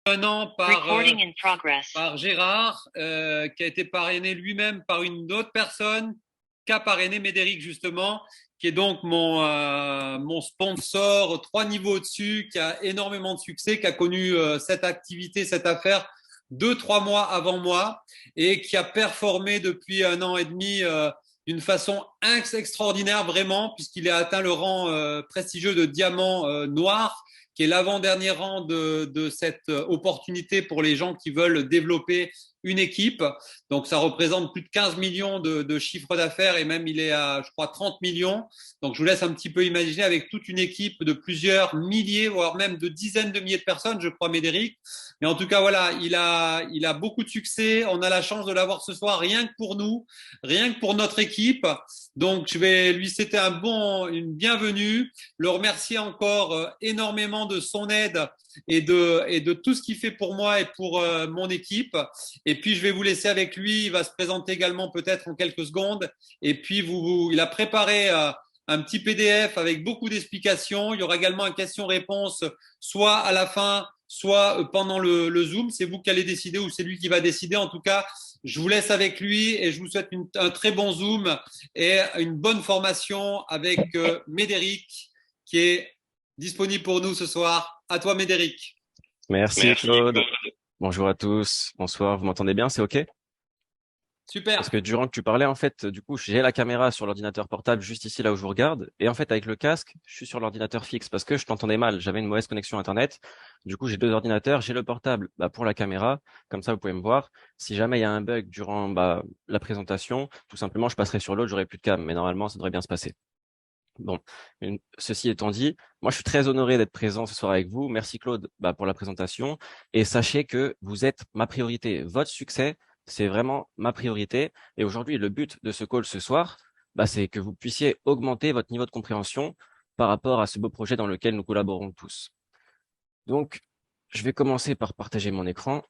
un an Recording in progress. par Gérard, qui a été parrainé lui-même par une autre personne qu'a parrainé Médéric justement, qui est donc mon sponsor 3 niveaux au-dessus, qui a énormément de succès, qui a connu cette activité, cette affaire 2, 3 mois avant moi et qui a performé depuis 1 an et demi d'une façon extraordinaire vraiment, puisqu'il a atteint le rang prestigieux de diamant noir, qui est l'avant-dernier rang de cette opportunité pour les gens qui veulent développer une équipe. Donc, ça représente plus de 15 millions de chiffre d'affaires et même il est à, je crois, 30 millions. Donc, je vous laisse un petit peu imaginer avec toute une équipe de plusieurs milliers, voire même de dizaines de milliers de personnes, je crois, Médéric. Mais en tout cas, voilà, il a beaucoup de succès. On a la chance de l'avoir ce soir rien que pour nous, rien que pour notre équipe. Donc, je vais lui souhaiter une bienvenue, le remercier encore énormément de son aide et de tout ce qu'il fait pour moi et pour mon équipe. Et puis, je vais vous laisser avec lui. Il va se présenter également peut-être en quelques secondes. Et puis, il a préparé un petit PDF avec beaucoup d'explications. Il y aura également un question-réponse, soit à la fin, soit pendant le Zoom. C'est vous qui allez décider ou c'est lui qui va décider. En tout cas, je vous laisse avec lui et je vous souhaite un très bon Zoom et une bonne formation avec Médéric qui est disponible pour nous ce soir. À toi, Médéric. Merci Merci. Claude. Bonjour à tous. Bonsoir. Vous m'entendez bien? C'est OK? Super. Parce que durant que tu parlais, en fait, du coup, j'ai la caméra sur l'ordinateur portable juste ici, là où je vous regarde. Et en fait, avec le casque, je suis sur l'ordinateur fixe parce que je t'entendais mal. J'avais une mauvaise connexion Internet. Du coup, j'ai deux ordinateurs. J'ai le portable, pour la caméra. Comme ça, vous pouvez me voir. Si jamais il y a un bug durant, la présentation, tout simplement, je passerai sur l'autre, j'aurai plus de cam. Mais normalement, ça devrait bien se passer. Bon, ceci étant dit, moi je suis très honoré d'être présent ce soir avec vous. Merci Claude pour la présentation et sachez que vous êtes ma priorité. Votre succès, c'est vraiment ma priorité. Et aujourd'hui, le but de ce call ce soir, c'est que vous puissiez augmenter votre niveau de compréhension par rapport à ce beau projet dans lequel nous collaborons tous. Donc, je vais commencer par partager mon écran.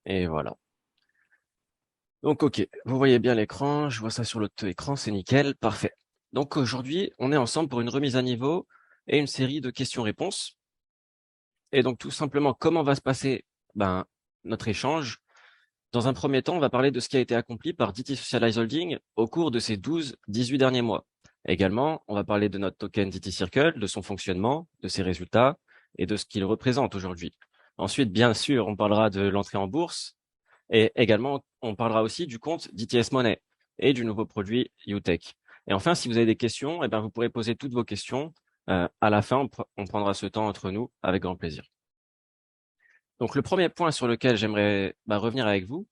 Et voilà. Donc, OK, vous voyez bien l'écran, je vois ça sur l'autre écran, c'est nickel, parfait. Donc aujourd'hui, on est ensemble pour une remise à niveau et une série de questions-réponses. Et donc tout simplement, comment va se passer notre échange? Dans un premier temps, on va parler de ce qui a été accompli par DT Socialize Holding au cours de ces 12-18 derniers mois. Également, on va parler de notre token DT Circle, de son fonctionnement, de ses résultats et de ce qu'il représente aujourd'hui. Ensuite, bien sûr, on parlera de l'entrée en bourse, et également, on parlera aussi du compte d'ITS Money et du nouveau produit UTech. Et enfin, si vous avez des questions, vous pourrez poser toutes vos questions. À la fin, on prendra ce temps entre nous avec grand plaisir. Donc, le premier point sur lequel j'aimerais revenir avec vous,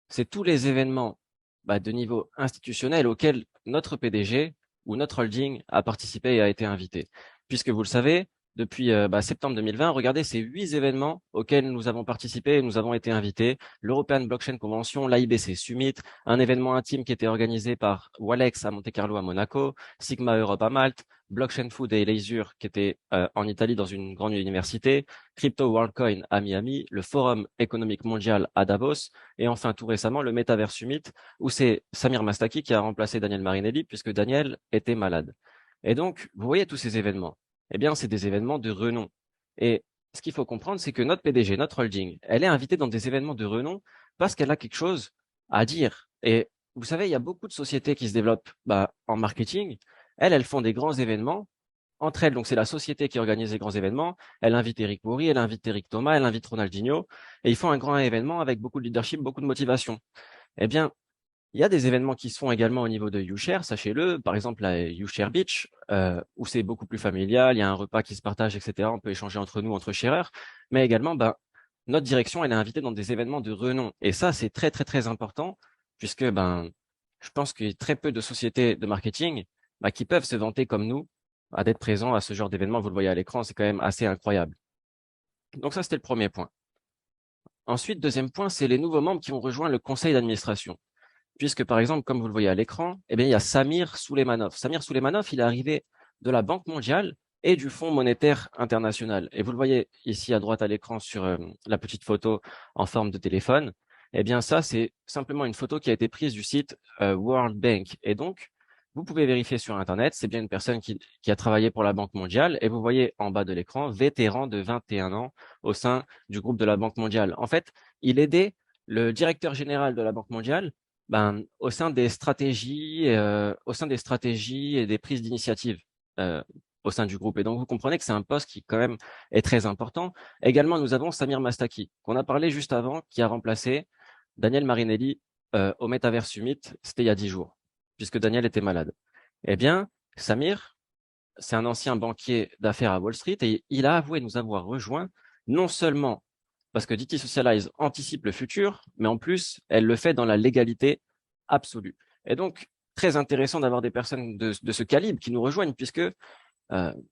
c'est tous les événements de niveau institutionnel auxquels notre PDG ou notre holding a participé et a été invité. Puisque vous le savez, depuis septembre 2020, regardez ces 8 événements auxquels nous avons participé et nous avons été invités. L'European Blockchain Convention, l'AIBC Summit, un événement intime qui était organisé par Walex à Monte-Carlo à Monaco, Sigma Europe à Malte, Blockchain Food et Leisure qui était en Italie dans une grande université, Crypto WorldCoin à Miami, le Forum économique mondial à Davos, et enfin tout récemment le Metaverse Summit où c'est Samir Mastaki qui a remplacé Daniel Marinelli puisque Daniel était malade. Et donc, vous voyez tous ces événements. Eh bien, c'est des événements de renom. Et ce qu'il faut comprendre, c'est que notre PDG, notre holding, elle est invitée dans des événements de renom parce qu'elle a quelque chose à dire. Et vous savez, il y a beaucoup de sociétés qui se développent en marketing. Elles font des grands événements entre elles. Donc, c'est la société qui organise les grands événements. Elle invite Eric Worre, elle invite Eric Thomas, elle invite Ronaldinho. Et ils font un grand événement avec beaucoup de leadership, beaucoup de motivation. Eh bien, il y a des événements qui se font également au niveau de YouShare, sachez-le. Par exemple, la YouShare Beach, où c'est beaucoup plus familial. Il y a un repas qui se partage, etc. On peut échanger entre nous, entre sharers. Mais également, notre direction, elle est invitée dans des événements de renom. Et ça, c'est très, très, très important puisque, je pense qu'il y a très peu de sociétés de marketing, qui peuvent se vanter comme nous, d'être présents à ce genre d'événement. Vous le voyez à l'écran, c'est quand même assez incroyable. Donc ça, c'était le premier point. Ensuite, deuxième point, c'est les nouveaux membres qui ont rejoint le conseil d'administration. Puisque, par exemple, comme vous le voyez à l'écran, il y a Samir Souleymanov. Samir Souleymanov, il est arrivé de la Banque mondiale et du Fonds monétaire international. Et vous le voyez ici à droite à l'écran sur la petite photo en forme de téléphone. Ça, c'est simplement une photo qui a été prise du site World Bank. Et donc, vous pouvez vérifier sur Internet, c'est bien une personne qui a travaillé pour la Banque mondiale et vous voyez en bas de l'écran, vétéran de 21 ans au sein du groupe de la Banque mondiale. En fait, il aidait le directeur général de la Banque mondiale au sein des stratégies et des prises d'initiative euh, au sein du groupe. Et donc, vous comprenez que c'est un poste qui, quand même, est très important. Également, nous avons Samir Mastaki, qu'on a parlé juste avant, qui a remplacé Daniel Marinelli au Metaverse Summit, c'était il y a 10 jours, puisque Daniel était malade. Eh bien, Samir, c'est un ancien banquier d'affaires à Wall Street et il a avoué nous avoir rejoint non seulement parce que DT Socialize anticipe le futur, mais en plus, elle le fait dans la légalité absolue. Et donc, très intéressant d'avoir des personnes de ce calibre qui nous rejoignent, puisque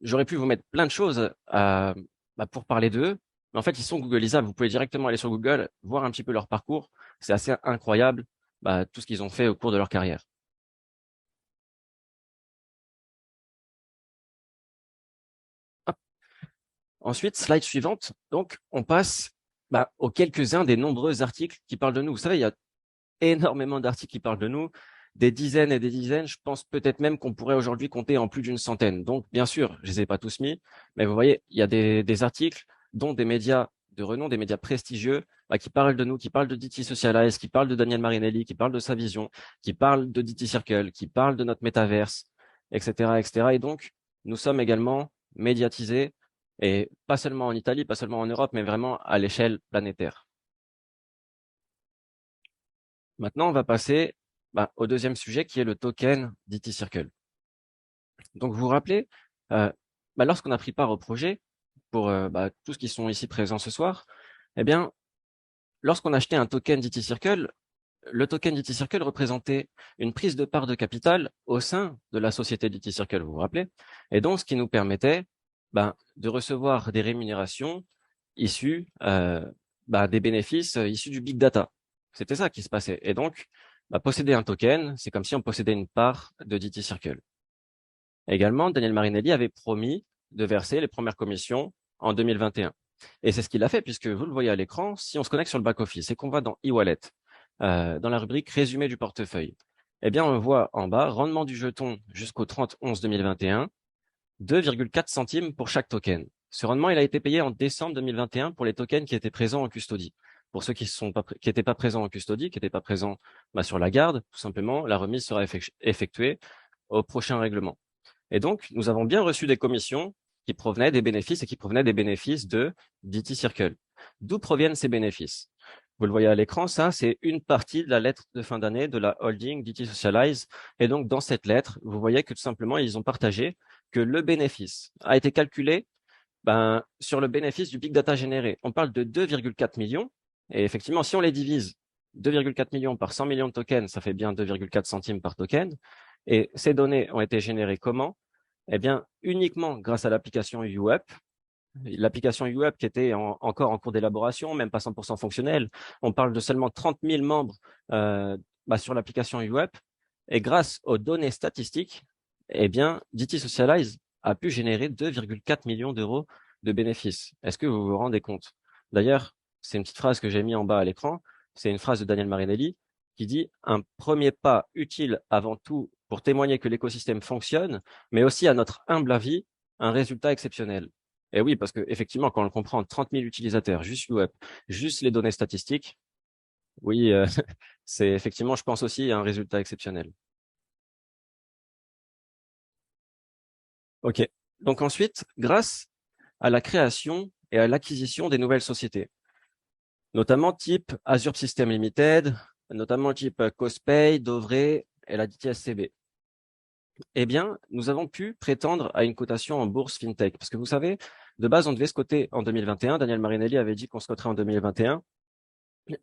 j'aurais pu vous mettre plein de choses pour parler d'eux, mais en fait, ils sont Googleisables. Vous pouvez directement aller sur Google, voir un petit peu leur parcours. C'est assez incroyable, tout ce qu'ils ont fait au cours de leur carrière. Hop. Ensuite, slide suivante. Donc, on passe aux quelques-uns des nombreux articles qui parlent de nous. Vous savez, il y a énormément d'articles qui parlent de nous, des dizaines et des dizaines. Je pense peut-être même qu'on pourrait aujourd'hui compter en plus d'une centaine. Donc, bien sûr, je les ai pas tous mis, mais vous voyez, il y a des articles dont des médias de renom, des médias prestigieux, qui parlent de nous, qui parlent de DT Socialize, qui parlent de Daniel Marinelli, qui parlent de sa vision, qui parlent de DT Circle, qui parlent de notre métaverse, etc., etc. Et donc, nous sommes également médiatisés, et pas seulement en Italie, pas seulement en Europe, mais vraiment à l'échelle planétaire. Maintenant, on va passer au deuxième sujet qui est le token DT Circle. Donc, vous vous rappelez, lorsqu'on a pris part au projet, pour tous qui sont ici présents ce soir, eh bien, lorsqu'on achetait un token DT Circle, le token DT Circle représentait une prise de part de capital au sein de la société DT Circle, vous vous rappelez? Et donc, ce qui nous permettait de recevoir des rémunérations issues des bénéfices issus du big data. C'était ça qui se passait. Et donc, posséder un token, c'est comme si on possédait une part de DT Circle. Également, Daniel Marinelli avait promis de verser les premières commissions en 2021. Et c'est ce qu'il a fait, puisque vous le voyez à l'écran, si on se connecte sur le back-office et qu'on va dans e-wallet, dans la rubrique résumé du portefeuille, eh bien, on voit en bas, rendement du jeton jusqu'au 30/11/2021, 2,4 centimes pour chaque token. Ce rendement, il a été payé en décembre 2021 pour les tokens qui étaient présents en custodie. Pour ceux qui n'étaient pas présents en custodie, qui n'étaient pas présents sur la garde, tout simplement, la remise sera effectuée au prochain règlement. Et donc, nous avons bien reçu des commissions qui provenaient des bénéfices et qui provenaient des bénéfices de DT Circle. D'où proviennent ces bénéfices? Vous le voyez à l'écran, ça, c'est une partie de la lettre de fin d'année de la holding DT Socialize. Et donc, dans cette lettre, vous voyez que tout simplement, ils ont partagé que le bénéfice a été calculé sur le bénéfice du big data généré. On parle de 2,4 millions. Et effectivement, si on les divise 2,4 millions par 100 millions de tokens, ça fait bien 2,4 centimes par token. Et ces données ont été générées comment? Eh bien, uniquement grâce à l'application UAP. L'application UAP qui était encore en cours d'élaboration, même pas 100% fonctionnelle. On parle de seulement 30 000 membres sur l'application UAP. Et grâce aux données statistiques, eh bien, DT Socialize a pu générer 2,4 millions d'euros de bénéfices. Est-ce que vous vous rendez compte? D'ailleurs, c'est une petite phrase que j'ai mis en bas à l'écran. C'est une phrase de Daniel Marinelli qui dit « Un premier pas utile avant tout pour témoigner que l'écosystème fonctionne, mais aussi à notre humble avis, un résultat exceptionnel. » Et oui, parce que effectivement, quand on le comprend, 30 000 utilisateurs, juste le web, juste les données statistiques, oui, c'est effectivement, je pense aussi, un résultat exceptionnel. OK. Donc ensuite, grâce à la création et à l'acquisition des nouvelles sociétés, notamment type Azure System Limited, notamment type Cospay, Dovre et la DTSCB. Eh bien, nous avons pu prétendre à une cotation en bourse FinTech. Parce que vous savez, de base, on devait se coter en 2021. Daniel Marinelli avait dit qu'on se coterait en 2021.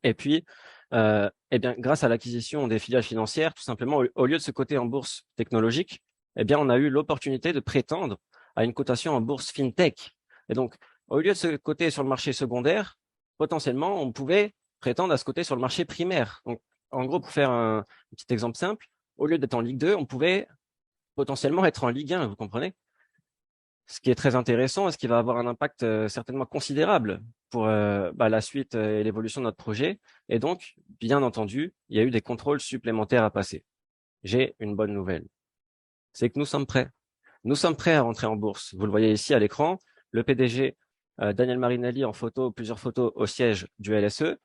Et puis, eh bien, grâce à l'acquisition des filiales financières, tout simplement, au lieu de se coter en bourse technologique, eh bien, on a eu l'opportunité de prétendre à une cotation en bourse FinTech. Et donc, au lieu de se coter sur le marché secondaire, potentiellement, on pouvait prétendre à se coter sur le marché primaire. Donc, en gros, pour faire un petit exemple simple, au lieu d'être en Ligue 2, on pouvait potentiellement être en Ligue 1, vous comprenez? Ce qui est très intéressant et ce qui va avoir un impact certainement considérable pour la suite et l'évolution de notre projet. Et donc, bien entendu, il y a eu des contrôles supplémentaires à passer. J'ai une bonne nouvelle. c'est que nous sommes prêts. Nous sommes prêts à rentrer en bourse. Vous le voyez ici à l'écran, le PDG Daniel Marinelli en photo, plusieurs photos au siège du LSE.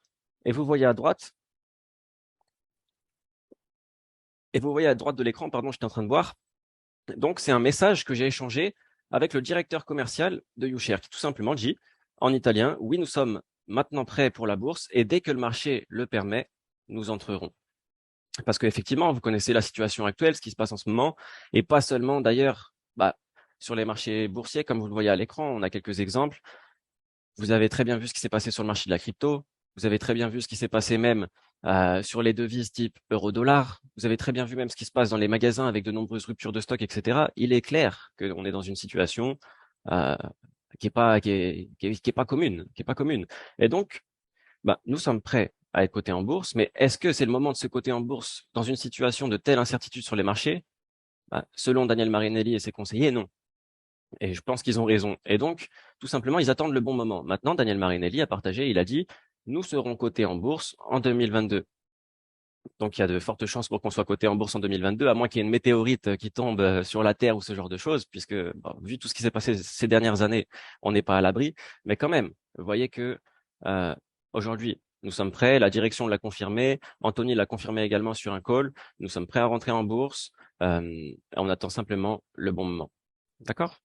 Et vous voyez à droite, de l'écran, pardon, j'étais en train de voir. Donc, c'est un message que j'ai échangé avec le directeur commercial de YouShare qui tout simplement dit en italien, oui, nous sommes maintenant prêts pour la bourse et dès que le marché le permet, nous entrerons. Parce qu'effectivement, vous connaissez la situation actuelle, ce qui se passe en ce moment, et pas seulement d'ailleurs sur les marchés boursiers, comme vous le voyez à l'écran, on a quelques exemples. Vous avez très bien vu ce qui s'est passé sur le marché de la crypto. Vous avez très bien vu ce qui s'est passé même sur les devises type euro-dollar. Vous avez très bien vu même ce qui se passe dans les magasins avec de nombreuses ruptures de stock, etc. Il est clair qu'on est dans une situation euh, qui est pas commune, Et donc, nous sommes prêts à être cotés en bourse, mais est-ce que c'est le moment de se coter en bourse dans une situation de telle incertitude sur les marchés? Selon Daniel Marinelli et ses conseillers, non. Et je pense qu'ils ont raison. Et donc, tout simplement, ils attendent le bon moment. Maintenant, Daniel Marinelli a partagé, il a dit, nous serons cotés en bourse en 2022. Donc, il y a de fortes chances pour qu'on soit coté en bourse en 2022, à moins qu'il y ait une météorite qui tombe sur la Terre ou ce genre de choses, puisque, vu tout ce qui s'est passé ces dernières années, on n'est pas à l'abri. Mais quand même, vous voyez que euh, aujourd'hui, nous sommes prêts. La direction l'a confirmé. Anthony l'a confirmé également sur un call. Nous sommes prêts à rentrer en bourse. On attend simplement le bon moment. D'accord?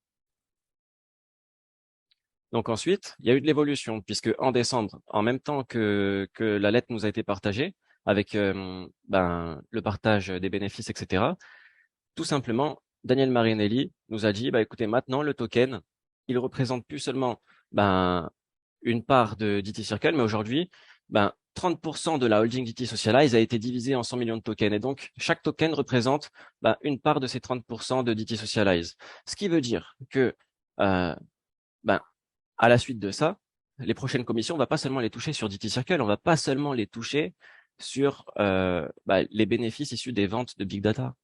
Donc ensuite, il y a eu de l'évolution, puisque en décembre, en même temps que la lettre nous a été partagée, avec le partage des bénéfices, etc., tout simplement, Daniel Marinelli nous a dit, écoutez, maintenant, le token, il représente plus seulement une part de DT Circle, mais aujourd'hui, 30% de la holding DT Socialize a été divisée en 100 millions de tokens. Et donc, chaque token représente une part de ces 30% de DT Socialize. Ce qui veut dire que ben, à la suite de ça, les prochaines commissions, on va pas seulement les toucher sur DT Circle, on va pas seulement les toucher sur les bénéfices issus des ventes de big data.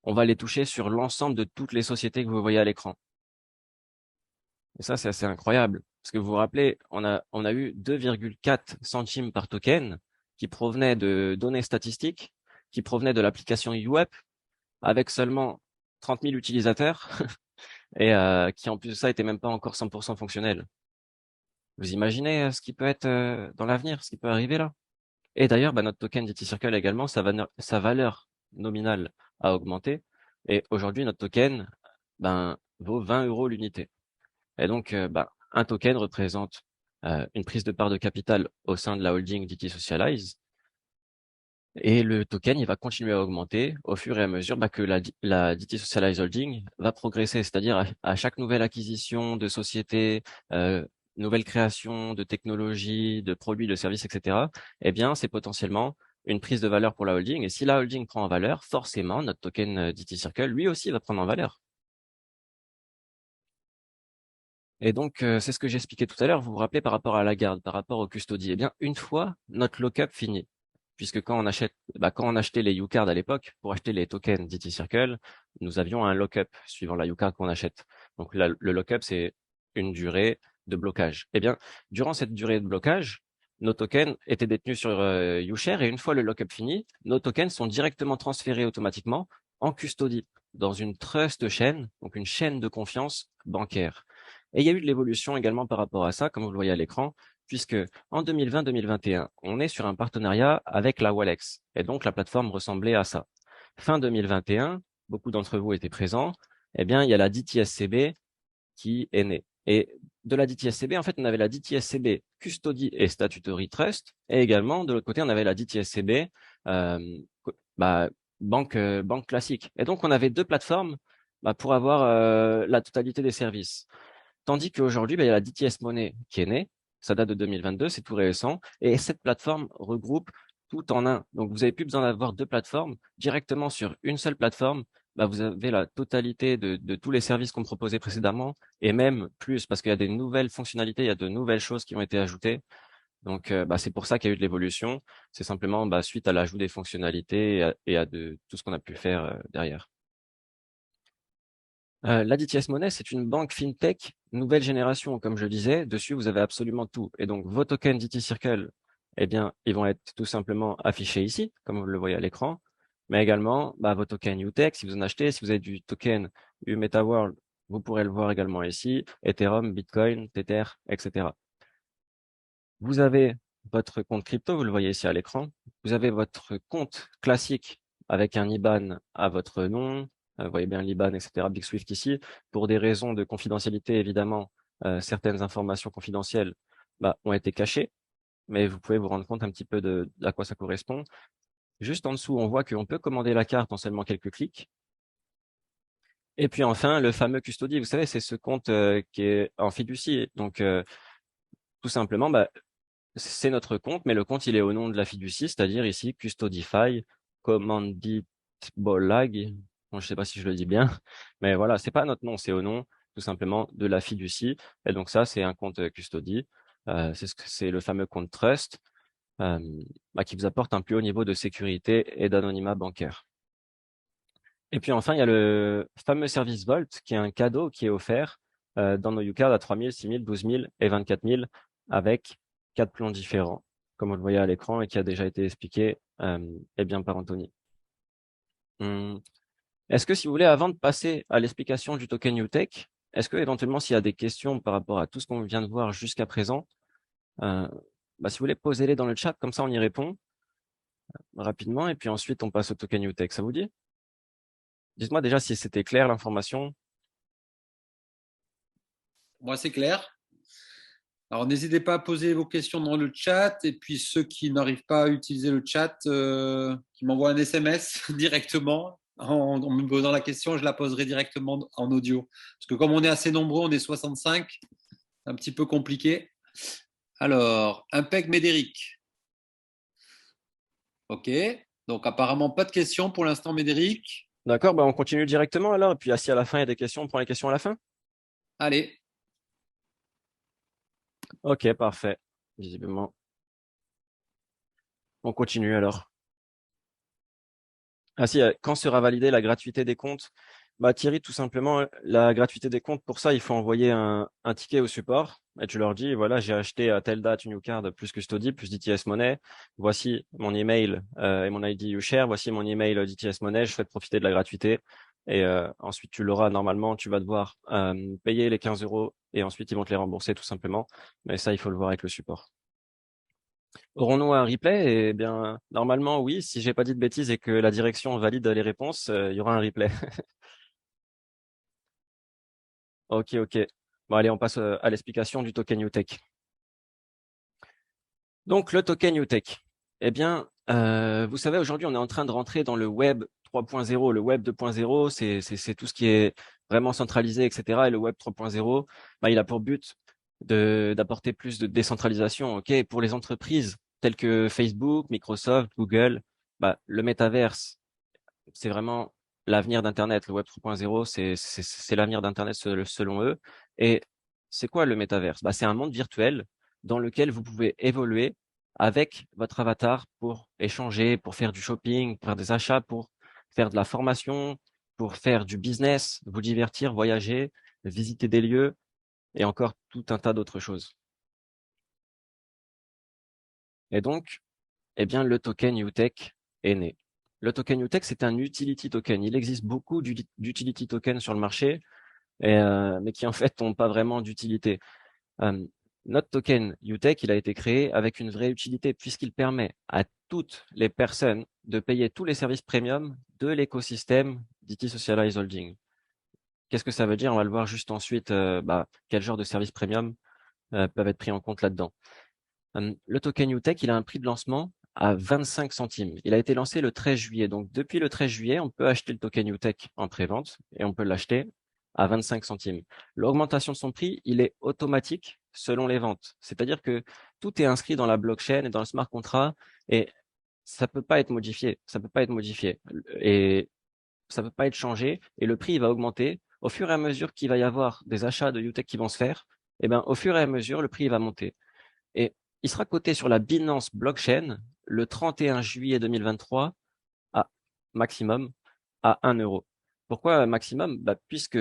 On va les toucher sur l'ensemble de toutes les sociétés que vous voyez à l'écran. Et ça, c'est assez incroyable. Parce que vous vous rappelez, on a eu 2,4 centimes par token qui provenaient de données statistiques, qui provenaient de l'application UWeb, avec seulement 30 000 utilisateurs, et qui en plus de ça était même pas encore 100% fonctionnel. Vous imaginez ce qui peut être dans l'avenir, ce qui peut arriver là? Et d'ailleurs, notre token DT Circle également, sa valeur nominale a augmenté. Et aujourd'hui, notre token vaut 20 euros l'unité. Et donc, un token représente une prise de part de capital au sein de la holding DT Socialize. Et le token, il va continuer à augmenter au fur et à mesure que la DT Socialize Holding va progresser. C'est-à-dire à chaque nouvelle acquisition de société, nouvelle création de technologies, de produits, de services, etc., eh bien, c'est potentiellement une prise de valeur pour la holding. Et si la holding prend en valeur, forcément, notre token DT Circle, lui aussi, va prendre en valeur. Et donc, c'est ce que j'expliquais tout à l'heure. Vous vous rappelez par rapport à la garde, par rapport au custody. Eh bien, une fois notre lock-up fini, puisque quand on achetait les U-Cards à l'époque, pour acheter les tokens DT Circle, nous avions un lock-up suivant la U-Card qu'on achète. Donc, le lock-up, c'est une durée de blocage. Eh bien, durant cette durée de blocage, nos tokens étaient détenus sur YouShare et une fois le lock-up fini, nos tokens sont directement transférés automatiquement en custody dans une trust chain, donc une chaîne de confiance bancaire. Et il y a eu de l'évolution également par rapport à ça, comme vous le voyez à l'écran, puisque en 2020-2021, on est sur un partenariat avec la Walex. Et donc, la plateforme ressemblait à ça. Fin 2021, beaucoup d'entre vous étaient présents. Eh bien, il y a la DTSCB qui est née. Et de la DTSCB, en fait, on avait la DTSCB Custody et Statutory Trust. Et également, de l'autre côté, on avait la DTSCB banque classique. Et donc, on avait deux plateformes pour avoir la totalité des services. Tandis qu'aujourd'hui, il y a la DTS Money qui est née. Ça date de 2022, c'est tout récent. Et cette plateforme regroupe tout en un. Donc, vous n'avez plus besoin d'avoir deux plateformes. Directement sur une seule plateforme, vous avez la totalité de tous les services qu'on proposait précédemment et même plus parce qu'il y a des nouvelles fonctionnalités, il y a de nouvelles choses qui ont été ajoutées. Donc, c'est pour ça qu'il y a eu de l'évolution. C'est simplement suite à l'ajout des fonctionnalités et à de tout ce qu'on a pu faire derrière. La DTS Money, c'est une banque fintech nouvelle génération, comme je disais. Dessus, vous avez absolument tout. Et donc, vos tokens DT Circle, eh bien, ils vont être tout simplement affichés ici, comme vous le voyez à l'écran. mais également vos tokens UTech, si vous en achetez, si vous avez du token UMetaWorld, vous pourrez le voir également ici, Ethereum, Bitcoin, Tether, etc. Vous avez votre compte crypto, vous le voyez ici à l'écran. Vous avez votre compte classique avec un IBAN à votre nom. Vous voyez bien l'IBAN, etc. Big Swift ici. Pour des raisons de confidentialité, évidemment, certaines informations confidentielles ont été cachées, mais vous pouvez vous rendre compte un petit peu à quoi ça correspond. Juste en dessous, on voit qu'on peut commander la carte en seulement quelques clics. Et puis enfin, le fameux custody, vous savez, c'est ce compte qui est en fiducie. Donc, tout simplement, c'est notre compte, mais le compte, il est au nom de la fiducie, c'est-à-dire ici Custodify Commandite Bolag. Bon, je sais pas si je le dis bien, mais voilà, c'est pas notre nom, c'est au nom tout simplement de la fiducie. Et donc ça, c'est un compte custody. C'est le fameux compte trust euh, qui vous apporte un plus haut niveau de sécurité et d'anonymat bancaire. Et puis enfin, il y a le fameux service Vault, qui est un cadeau qui est offert dans nos UCARD à 3 000, 6 000, 12 000 et 24 000 avec 4 plans différents, comme vous le voyez à l'écran et qui a déjà été expliqué bien par Anthony. Est-ce que si vous voulez, avant de passer à l'explication du token UTech, est-ce que éventuellement s'il y a des questions par rapport à tout ce qu'on vient de voir jusqu'à présent, euh, si vous voulez, posez-les dans le chat, comme ça on y répond rapidement et puis ensuite on passe au token UTech. Ça vous dit? Dites-moi déjà si c'était clair l'information. Moi, c'est clair. Alors, n'hésitez pas à poser vos questions dans le chat. Et puis, ceux qui n'arrivent pas à utiliser le chat, qui m'envoient un SMS directement en me posant la question, je la poserai directement en audio. Parce que comme on est assez nombreux, on est 65, c'est un petit peu compliqué. Alors, Impec Médéric. OK. Donc, apparemment, pas de questions pour l'instant, Médéric. D'accord, on continue directement alors. Et puis, si à la fin il y a des questions, on prend les questions à la fin. Allez. Ok, parfait. Visiblement, on continue alors. Ah si, quand sera validée la gratuité des comptes? Thierry, tout simplement, la gratuité des comptes, pour ça, il faut envoyer un ticket au support. Et tu leur dis, voilà, j'ai acheté à telle date une UCARD plus Custody, plus DTS Money. Voici mon email et mon ID UShare. Voici mon email DTS Money. Je souhaite profiter de la gratuité. Et ensuite, tu l'auras normalement. Tu vas devoir payer les 15 € et ensuite, ils vont te les rembourser tout simplement. Mais ça, il faut le voir avec le support. Aurons-nous un replay? Eh bien, normalement, oui. Si j'ai pas dit de bêtises et que la direction valide les réponses, il y aura un replay. Ok, ok. Bon, allez, on passe à l'explication du token UTech. Donc, le token UTech. Eh bien, vous savez, aujourd'hui, on est en train de rentrer dans le web 3.0. Le web 2.0, c'est tout ce qui est vraiment centralisé, etc. Et le web 3.0, il a pour but d'apporter plus de décentralisation. Ok, pour les entreprises telles que Facebook, Microsoft, Google, le métaverse, c'est vraiment l'avenir d'Internet. Le web 3.0, c'est l'avenir d'Internet selon eux. Et c'est quoi le métaverse? C'est un monde virtuel dans lequel vous pouvez évoluer avec votre avatar pour échanger, pour faire du shopping, pour faire des achats, pour faire de la formation, pour faire du business, vous divertir, voyager, visiter des lieux et encore tout un tas d'autres choses. Et donc, le token UTech est né. Le token UTech, c'est un utility token. Il existe beaucoup d'utility tokens sur le marché, mais qui en fait n'ont pas vraiment d'utilité. Notre token UTech, il a été créé avec une vraie utilité puisqu'il permet à toutes les personnes de payer tous les services premium de l'écosystème d'IT Socialize Holding. Qu'est-ce que ça veut dire? On va le voir juste ensuite, quel genre de services premium peuvent être pris en compte là-dedans. Le token UTech, il a un prix de lancement à 25 centimes. Il a été lancé le 13 juillet. Donc, depuis le 13 juillet, on peut acheter le token UTech en pré-vente et on peut l'acheter à 25 centimes. L'augmentation de son prix, il est automatique selon les ventes. C'est-à-dire que tout est inscrit dans la blockchain et dans le smart contract et ça peut pas être modifié. Ça peut pas être modifié et ça peut pas être changé et le prix il va augmenter au fur et à mesure qu'il va y avoir des achats de UTech qui vont se faire. Au fur et à mesure, le prix il va monter. Et il sera coté sur la Binance Blockchain le 31 juillet 2023 à maximum à 1 euro. Pourquoi maximum? Puisque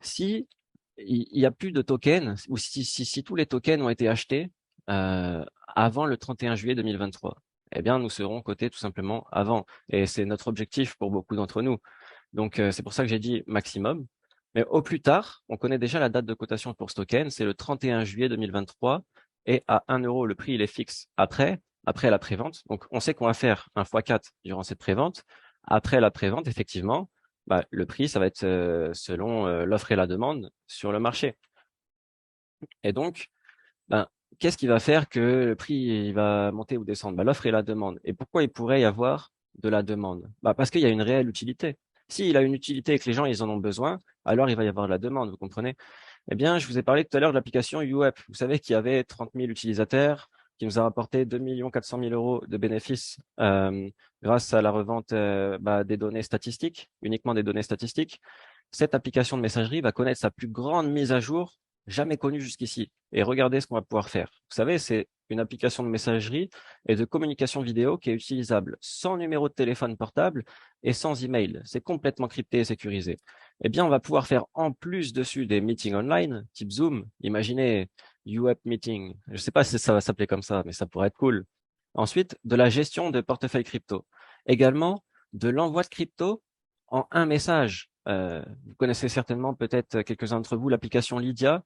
si il y a plus de tokens ou si tous les tokens ont été achetés avant le 31 juillet 2023 eh bien, nous serons cotés tout simplement avant. Et c'est notre objectif pour beaucoup d'entre nous. Donc, c'est pour ça que j'ai dit maximum. Mais au plus tard, on connaît déjà la date de cotation pour ce token, c'est le 31 juillet 2023 et à 1 euro, le prix il est fixe. Après la prévente, donc on sait qu'on va faire un x4 durant cette prévente. Après la prévente, effectivement, bah, le prix, ça va être selon l'offre et la demande sur le marché. Et donc, ben, qu'est-ce qui va faire que le prix il va monter ou descendre? Ben, l'offre et la demande. Et pourquoi il pourrait y avoir de la demande? Ben, parce qu'il y a une réelle utilité. S'il a une utilité et que les gens ils en ont besoin, alors il va y avoir de la demande, vous comprenez? Eh bien, je vous ai parlé tout à l'heure de l'application UWeb. Vous savez qu'il y avait 30 000 utilisateurs, qui nous a rapporté 2 400 000 euros de bénéfices grâce à la revente des données statistiques, uniquement des données statistiques. Cette application de messagerie va connaître sa plus grande mise à jour jamais connue jusqu'ici. Et regardez ce qu'on va pouvoir faire. Vous savez, c'est une application de messagerie et de communication vidéo qui est utilisable sans numéro de téléphone portable et sans email. C'est complètement crypté et sécurisé. Eh bien, on va pouvoir faire en plus dessus des meetings online, type Zoom. Imaginez UApp Meeting. Je ne sais pas si ça va s'appeler comme ça, mais ça pourrait être cool. Ensuite, de la gestion de portefeuille crypto. Également, de l'envoi de crypto en un message. Vous connaissez certainement peut-être quelques-uns d'entre vous l'application Lydia.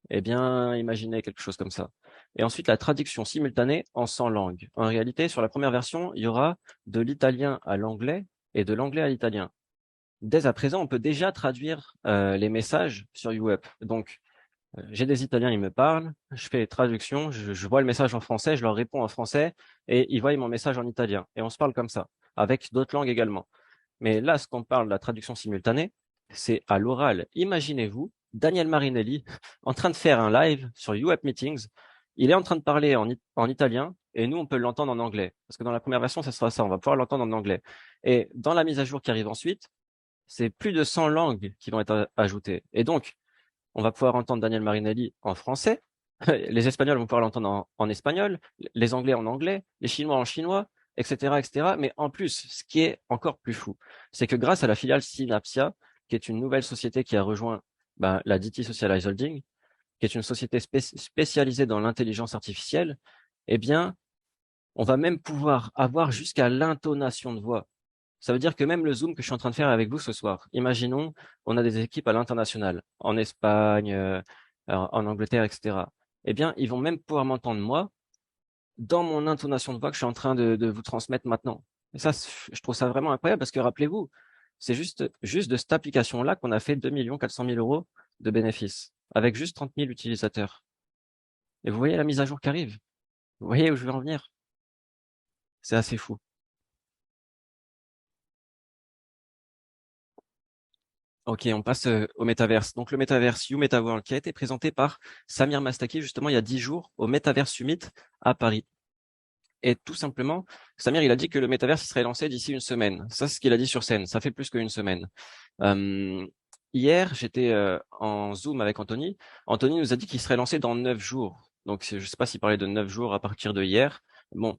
Eh bien, imaginez quelque chose comme ça. Et ensuite, la traduction simultanée en 100 langues. En réalité, sur la première version, il y aura de l'italien à l'anglais et de l'anglais à l'italien. Dès à présent, on peut déjà traduire les messages sur UWeb. Donc, j'ai des Italiens, ils me parlent, je fais traduction, je vois le message en français, je leur réponds en français et ils voient mon message en italien. Et on se parle comme ça, avec d'autres langues également. Mais là, ce qu'on parle de la traduction simultanée, c'est à l'oral. Imaginez-vous Daniel Marinelli en train de faire un live sur UApp Meetings. Il est en train de parler en italien et nous, on peut l'entendre en anglais. Parce que dans la première version, ça sera ça. On va pouvoir l'entendre en anglais. Et dans la mise à jour qui arrive ensuite, c'est plus de 100 langues qui vont être ajoutées. Et donc, on va pouvoir entendre Daniel Marinelli en français. Les Espagnols vont pouvoir l'entendre en espagnol, les Anglais en anglais, les Chinois en chinois, etc., etc. Mais en plus, ce qui est encore plus fou, c'est que grâce à la filiale Synapsia, qui est une nouvelle société qui a rejoint la DT Socialize Holding, qui est une société spécialisée dans l'intelligence artificielle, eh bien, on va même pouvoir avoir jusqu'à l'intonation de voix. Ça veut dire que même le Zoom que je suis en train de faire avec vous ce soir, imaginons, on a des équipes à l'international, en Espagne, en Angleterre, etc. Eh bien, ils vont même pouvoir m'entendre moi dans mon intonation de voix que je suis en train de vous transmettre maintenant. Et ça, je trouve ça vraiment incroyable parce que rappelez-vous, c'est juste de cette application-là qu'on a fait 2 400 000 euros de bénéfices avec juste 30 000 utilisateurs. Et vous voyez la mise à jour qui arrive. Vous voyez où je veux en venir. C'est assez fou. Ok, on passe au métaverse. Donc le métaverse YouMetaWorld qui a été présenté par Samir Mastaki justement il y a 10 jours au Metaverse Summit à Paris. Et tout simplement, Samir il a dit que le métaverse serait lancé d'ici une semaine. Ça c'est ce qu'il a dit sur scène. Ça fait plus qu'une semaine. Euh, Hier j'étais en Zoom avec Anthony. Anthony nous a dit qu'il serait lancé dans 9 jours. Donc je sais pas s'il parlait de 9 jours à partir de hier. Bon,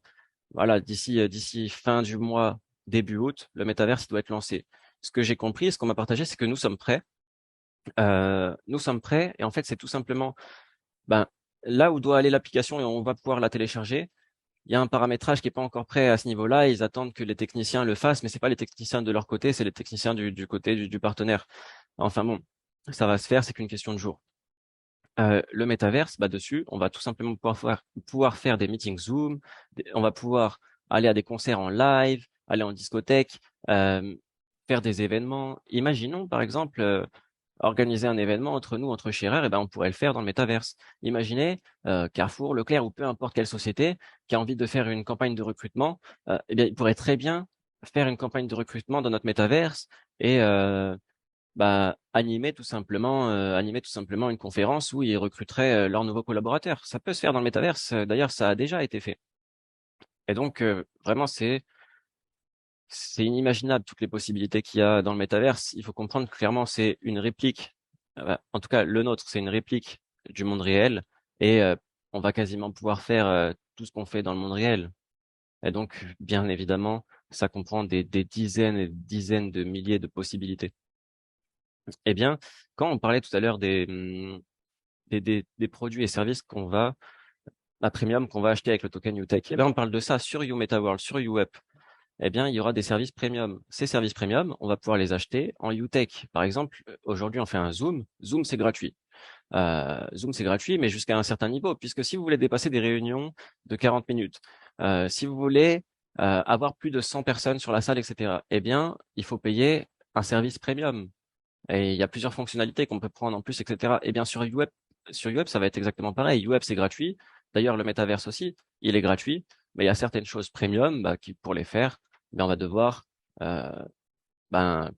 voilà, d'ici fin du mois, début août, le métaverse il doit être lancé. Ce que j'ai compris, ce qu'on m'a partagé, c'est que nous sommes prêts. Nous sommes prêts et en fait, c'est tout simplement ben, là où doit aller l'application et on va pouvoir la télécharger. Il y a un paramétrage qui n'est pas encore prêt à ce niveau-là. Ils attendent que les techniciens le fassent, mais c'est pas les techniciens de leur côté, c'est les techniciens du côté du partenaire. Enfin bon, ça va se faire, c'est qu'une question de jour. Le métaverse, dessus, on va tout simplement pouvoir faire des meetings Zoom, on va pouvoir aller à des concerts en live, aller en discothèque, faire des événements. Imaginons par exemple organiser un événement entre nous, entre Scherer, et on pourrait le faire dans le métaverse. Imaginez Carrefour, Leclerc ou peu importe quelle société qui a envie de faire une campagne de recrutement, eh bien, il pourrait très bien faire une campagne de recrutement dans notre métaverse et animer tout simplement une conférence où ils recruteraient leurs nouveaux collaborateurs. Ça peut se faire dans le métaverse. D'ailleurs, ça a déjà été fait. Et donc, vraiment, c'est inimaginable toutes les possibilités qu'il y a dans le métaverse. Il faut comprendre que clairement, c'est une réplique. En tout cas, le nôtre, c'est une réplique du monde réel et on va quasiment pouvoir faire tout ce qu'on fait dans le monde réel. Et donc, bien évidemment, ça comprend des dizaines et des dizaines de milliers de possibilités. Eh bien, quand on parlait tout à l'heure des produits et services qu'on va premium qu'on va acheter avec le token UTech. Et bien, on parle de ça sur YouMetaWorld, sur UWeb. Eh bien, il y aura des services premium. Ces services premium, on va pouvoir les acheter en UTech. Par exemple, aujourd'hui, on fait un Zoom. Zoom, c'est gratuit. Zoom, c'est gratuit, mais jusqu'à un certain niveau, puisque si vous voulez dépasser des réunions de 40 minutes, si vous voulez avoir plus de 100 personnes sur la salle, etc., eh bien, il faut payer un service premium. Et il y a plusieurs fonctionnalités qu'on peut prendre en plus, etc. Et bien, sur Web, ça va être exactement pareil. Web, c'est gratuit. D'ailleurs, le métaverse aussi, il est gratuit, mais il y a certaines choses premium, qui, pour les faire, on va devoir euh,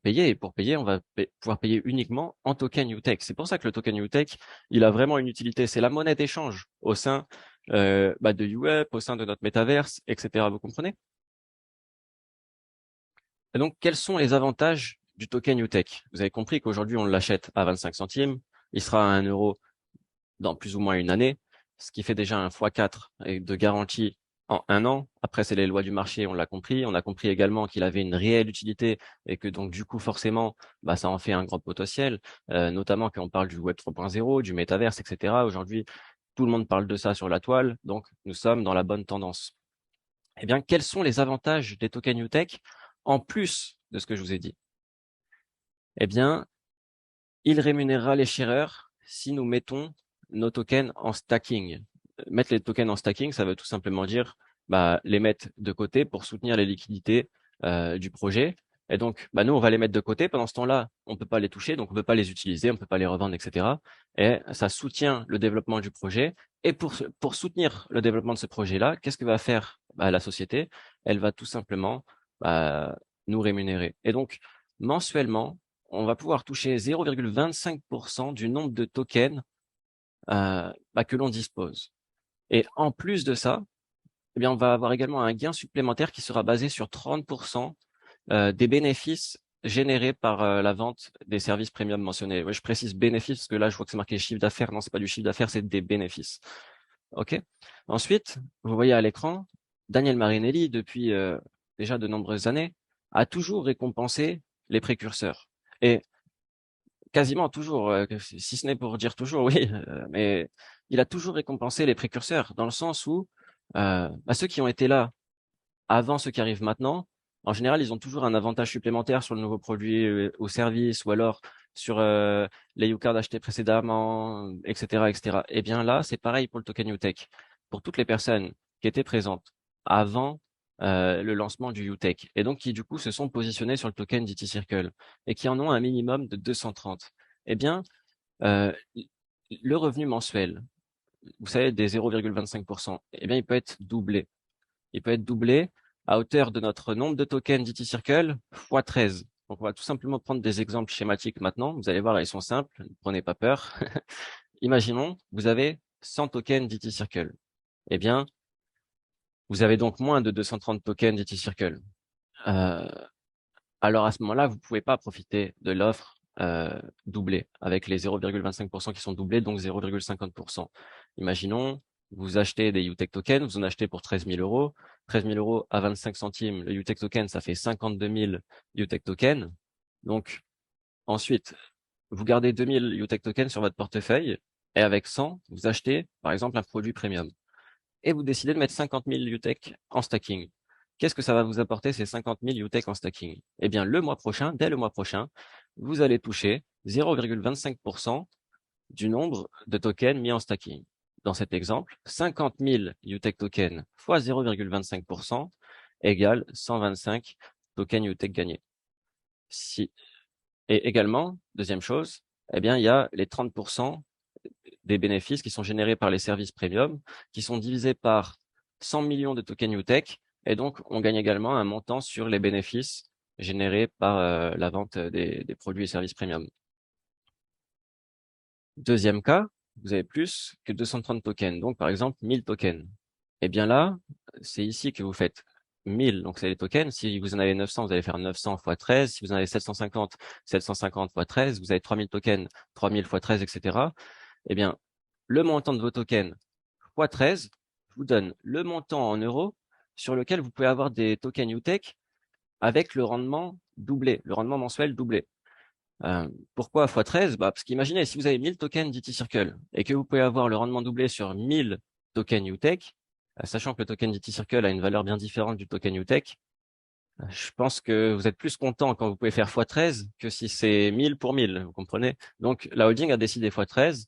payer. Et pour payer, on va pouvoir payer uniquement en token UTech. C'est pour ça que le token UTech, il a vraiment une utilité. C'est la monnaie d'échange au sein de UWeb, au sein de notre métaverse, etc. Vous comprenez? Et donc, quels sont les avantages du token UTech? Vous avez compris qu'aujourd'hui, on l'achète à 25 centimes. Il sera à 1 euro dans plus ou moins une année, ce qui fait déjà un x4 de garantie en un an. Après, c'est les lois du marché, on l'a compris. On a compris également qu'il avait une réelle utilité et que donc du coup, forcément, ça en fait un grand potentiel, notamment quand on parle du Web 3.0, du métaverse, etc. Aujourd'hui, tout le monde parle de ça sur la toile, donc nous sommes dans la bonne tendance. Eh bien, quels sont les avantages des tokens UTech en plus de ce que je vous ai dit? Eh bien, il rémunérera les sharers si nous mettons nos tokens en stacking. Mettre les tokens en stacking, ça veut tout simplement dire les mettre de côté pour soutenir les liquidités du projet. Et donc, nous, on va les mettre de côté. Pendant ce temps-là, on peut pas les toucher, donc on peut pas les utiliser, on peut pas les revendre, etc. Et ça soutient le développement du projet. Et pour soutenir le développement de ce projet-là, qu'est-ce que va faire la société? Elle va tout simplement nous rémunérer. Et donc, mensuellement, on va pouvoir toucher 0,25% du nombre de tokens que l'on dispose. Et en plus de ça, on va avoir également un gain supplémentaire qui sera basé sur 30% des bénéfices générés par la vente des services premium mentionnés. Ouais, je précise bénéfices parce que là, je vois que c'est marqué chiffre d'affaires. Non, c'est pas du chiffre d'affaires, c'est des bénéfices. OK. Ensuite, vous voyez à l'écran, Daniel Marinelli, depuis déjà de nombreuses années, a toujours récompensé les précurseurs. Et quasiment toujours, si ce n'est pour dire toujours, oui, mais il a toujours récompensé les précurseurs, dans le sens où ceux qui ont été là avant ceux qui arrivent maintenant, en général, ils ont toujours un avantage supplémentaire sur le nouveau produit ou service, ou alors sur les U-Cards achetés précédemment, etc., etc. Et bien là, c'est pareil pour le token UTech. Pour toutes les personnes qui étaient présentes avant le lancement du UTech, et donc qui du coup se sont positionnées sur le token DT Circle, et qui en ont un minimum de 230. Eh bien, euh, le revenu mensuel, vous savez, des 0,25%, eh bien, il peut être doublé. Il peut être doublé à hauteur de notre nombre de tokens DT Circle fois 13. Donc, on va tout simplement prendre des exemples schématiques maintenant. Vous allez voir, ils sont simples. Ne prenez pas peur. Imaginons, vous avez 100 tokens DT Circle. Eh bien, vous avez donc moins de 230 tokens DT Circle. Euh, alors, à ce moment-là, vous pouvez pas profiter de l'offre doublée avec les 0,25% qui sont doublés, donc 0,50%. Imaginons, vous achetez des UTech tokens, vous en achetez pour 13 000 euros. 13 000 euros à 25 centimes, le UTech token, ça fait 52 000 UTech tokens. Donc, ensuite, vous gardez 2 000 UTech tokens sur votre portefeuille et avec 100, vous achetez, par exemple, un produit premium. Et vous décidez de mettre 50 000 UTech en stacking. Qu'est-ce que ça va vous apporter ces 50 000 UTech en stacking? Eh bien, dès le mois prochain, vous allez toucher 0,25% du nombre de tokens mis en stacking. Dans cet exemple, 50 000 UTech tokens fois 0,25% égale 125 tokens UTech gagnés. Et également, deuxième chose, eh bien, il y a les 30% des bénéfices qui sont générés par les services premium, qui sont divisés par 100 millions de tokens UTech, et donc on gagne également un montant sur les bénéfices générés par la vente des produits et services premium. Deuxième cas, vous avez plus que 230 tokens, donc par exemple 1000 tokens. Et bien là, c'est ici que vous faites 1000, donc c'est les tokens. Si vous en avez 900, vous allez faire 900 fois 13. Si vous en avez 750, 750 fois 13. Vous avez 3000 tokens, 3000 fois 13, etc. Eh bien, le montant de vos tokens fois 13 vous donne le montant en euros sur lequel vous pouvez avoir des tokens UTech avec le rendement doublé, le rendement mensuel doublé. Pourquoi x13? Parce qu'imaginez, si vous avez 1000 tokens DT Circle et que vous pouvez avoir le rendement doublé sur 1000 token UTech, sachant que le token DT Circle a une valeur bien différente du token UTech. Je pense que vous êtes plus content quand vous pouvez faire x13 que si c'est 1000 pour 1000, vous comprenez? Donc, la holding a décidé x13.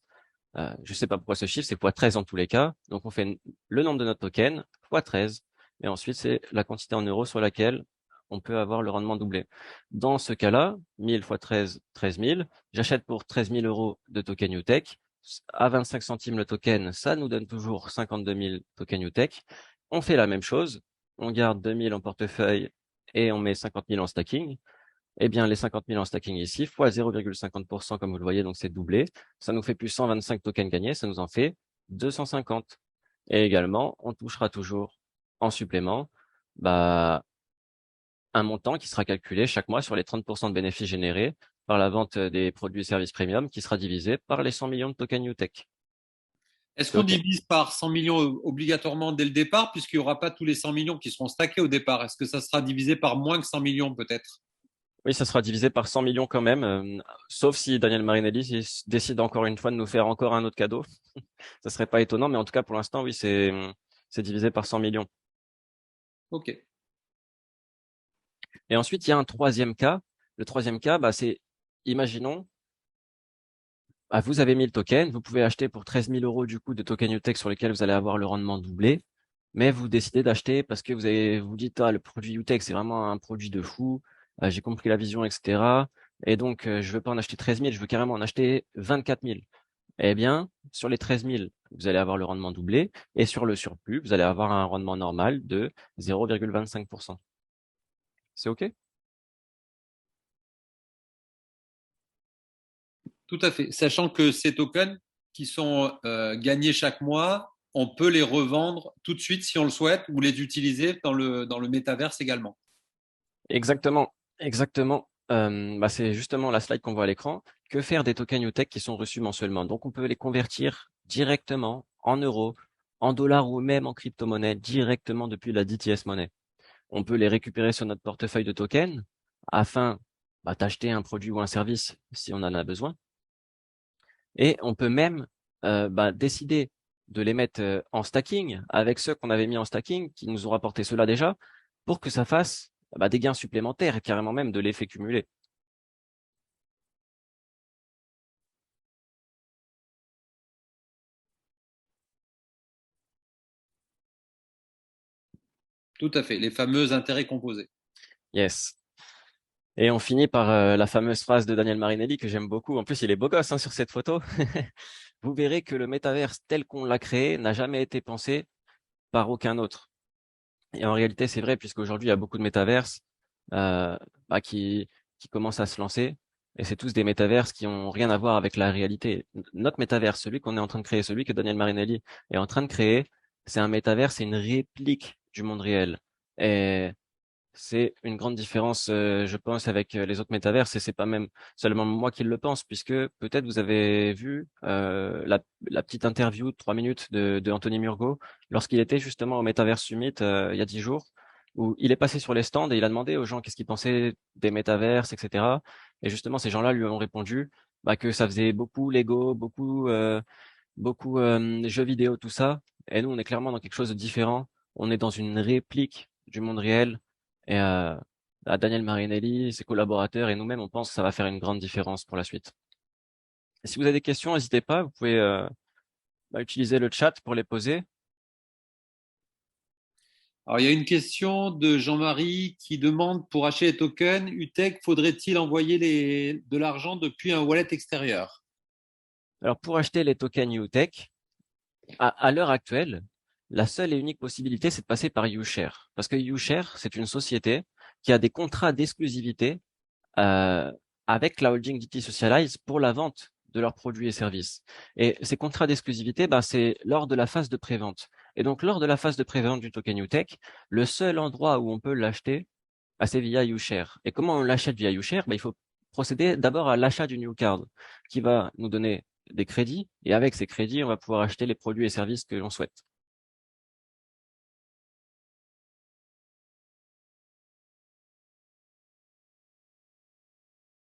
Je sais pas pourquoi ce chiffre, c'est x13 en tous les cas. Donc, on fait le nombre de notre token x13. Et ensuite, c'est la quantité en euros sur laquelle on peut avoir le rendement doublé. Dans ce cas-là, 1000 x 13, 13 000. J'achète pour 13 000 euros de token UTech. À 25 centimes le token, ça nous donne toujours 52 000 tokens UTech. On fait la même chose. On garde 2000 en portefeuille et on met 50 000 en stacking. Eh bien, les 50 000 en stacking ici, fois 0,50%, comme vous le voyez, donc c'est doublé. Ça nous fait plus 125 tokens gagnés, ça nous en fait 250. Et également, on touchera toujours en supplément, bah, un montant qui sera calculé chaque mois sur les 30% de bénéfices générés par la vente des produits et services premium qui sera divisé par les 100 millions de tokens UTech. Est-ce C'est qu'on OK? divise par 100 millions obligatoirement dès le départ, puisqu'il n'y aura pas tous les 100 millions qui seront stackés au départ? Est-ce que ça sera divisé par moins que 100 millions peut-être? Oui, ça sera divisé par 100 millions quand même, sauf si Daniel Marinelli décide encore une fois de nous faire encore un autre cadeau. Ça serait pas étonnant, mais en tout cas, pour l'instant, oui, c'est divisé par 100 millions. Ok. Et ensuite, il y a un troisième cas. Le troisième cas, bah, c'est, imaginons, vous avez 1000 tokens, vous pouvez acheter pour 13 000 euros du coup de tokens UTech sur lesquels vous allez avoir le rendement doublé, mais vous décidez d'acheter parce que vous dites, le produit UTech, c'est vraiment un produit de fou, j'ai compris la vision, etc. Et donc, je veux pas en acheter 13 000, je veux carrément en acheter 24 000. Eh bien, sur les 13 000, vous allez avoir le rendement doublé, et sur le surplus, vous allez avoir un rendement normal de 0,25%. C'est OK? Tout à fait. Sachant que ces tokens qui sont gagnés chaque mois, on peut les revendre tout de suite si on le souhaite ou les utiliser dans le métaverse également. Exactement, exactement. C'est justement la slide qu'on voit à l'écran. Que faire des tokens UTech qui sont reçus mensuellement? Donc, on peut les convertir directement en euros, en dollars ou même en crypto-monnaie directement depuis la DTS Money. On peut les récupérer sur notre portefeuille de tokens afin d'acheter un produit ou un service si on en a besoin. Et on peut même décider de les mettre en stacking avec ceux qu'on avait mis en stacking, qui nous ont rapporté cela déjà, pour que ça fasse des gains supplémentaires et carrément même de l'effet cumulé. Tout à fait. Les fameux intérêts composés. Yes. Et on finit par la fameuse phrase de Daniel Marinelli que j'aime beaucoup. En plus, il est beau gosse sur cette photo. Vous verrez que le métaverse tel qu'on l'a créé n'a jamais été pensé par aucun autre. Et en réalité, c'est vrai, puisqu'aujourd'hui, il y a beaucoup de métaverses euh, qui commencent à se lancer. Et c'est tous des métaverses qui ont rien à voir avec la réalité. Notre métaverse, celui qu'on est en train de créer, celui que Daniel Marinelli est en train de créer, c'est un métaverse, c'est une réplique du monde réel. Et c'est une grande différence, je pense, avec les autres métaverses. Et c'est pas même seulement moi qui le pense, puisque peut-être vous avez vu la petite interview de 3 minutes de Anthony Murgo lorsqu'il était justement au Metaverse Summit il y a 10 jours, où il est passé sur les stands et il a demandé aux gens qu'est-ce qu'ils pensaient des métaverses, etc. Et justement, ces gens-là lui ont répondu que ça faisait beaucoup Lego, beaucoup jeux vidéo, tout ça. Et nous, on est clairement dans quelque chose de différent. On est dans une réplique du monde réel. Et à Daniel Marinelli, ses collaborateurs et nous-mêmes, on pense que ça va faire une grande différence pour la suite. Et si vous avez des questions, n'hésitez pas. Vous pouvez utiliser le chat pour les poser. Alors, il y a une question de Jean-Marie qui demande pour acheter les tokens UTech, faudrait-il envoyer de l'argent depuis un wallet extérieur? Alors, pour acheter les tokens UTech, à l'heure actuelle, la seule et unique possibilité, c'est de passer par YouShare. Parce que YouShare, c'est une société qui a des contrats d'exclusivité euh, avec la holding DT Socialize pour la vente de leurs produits et services. Et ces contrats d'exclusivité, c'est lors de la phase de prévente. Et donc, lors de la phase de prévente du token UTech, le seul endroit où on peut l'acheter, c'est via YouShare. Et comment on l'achète via YouShare? Il faut procéder d'abord à l'achat du New Card, qui va nous donner des crédits. Et avec ces crédits, on va pouvoir acheter les produits et services que l'on souhaite.